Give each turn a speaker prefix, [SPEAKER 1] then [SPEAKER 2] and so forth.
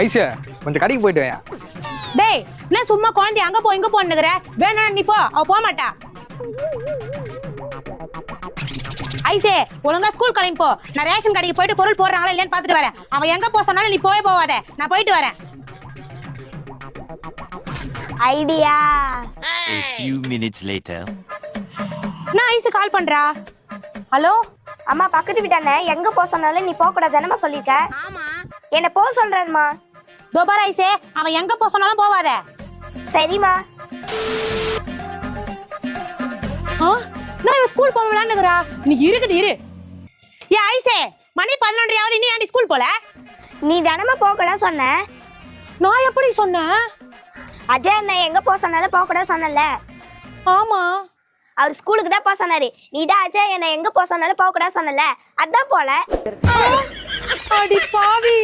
[SPEAKER 1] Ice கொஞ்சம் கடைக்கு போயிட்டு வாயா.
[SPEAKER 2] டேய் என்ன சும்மா குழந்தை அங்க போ இங்க போன்னுக்குற? வேணா நீ போ, அவ போக மாட்டா. ஐசே ஒழுங்கா ஸ்கூல் கிளம்பி போ. நான் ரேஷன் கடைக்கு போயிட்டு பொருள் போடுறாங்களா இல்லையான்னு பாத்துட்டு வரேன். அவன் எங்க போ சொன்னாலும் நீ போவாத. நான் போயிட்டு வரேன்.
[SPEAKER 3] Idea.
[SPEAKER 4] A few minutes later.
[SPEAKER 2] நான் ஐசு கால் பண்றா.
[SPEAKER 3] ஹலோ அம்மா, பக்கத்து வீட்டானே எங்க போக சொன்னாலும் நீ போக கூடாதுன்னு சொல்லிருக்க.
[SPEAKER 2] ஆமா
[SPEAKER 3] என்ன போக சொல்றேன்மா.
[SPEAKER 2] தோபார் ஐசே, அவன் எங்க போ சொன்னாலும் போவாத.
[SPEAKER 3] சரிம்மா.
[SPEAKER 2] நான் ஸ்கூல் போக விளையாண்டுக்கிறா. நீ இருக்குது இரு. ஏ ஐசே, மணி 11:30 இன்னும் ஏன்டி ஸ்கூல் போல?
[SPEAKER 3] நீ தினமும் போக கூட சொன்ன.
[SPEAKER 2] நான் எப்படி சொன்னேன்?
[SPEAKER 3] அஜய் அண்ணா எங்க போக சொன்னாலும் போக கூட சொன்னல.
[SPEAKER 2] ஆமா,
[SPEAKER 3] அவர் ஸ்கூலுக்கு தான் போக சொன்னாரு. நீ தான் அஜய் என்ன எங்க போக சொன்னாலும் போக கூட சொன்னல, அதான் போல.
[SPEAKER 2] அடி பாவி.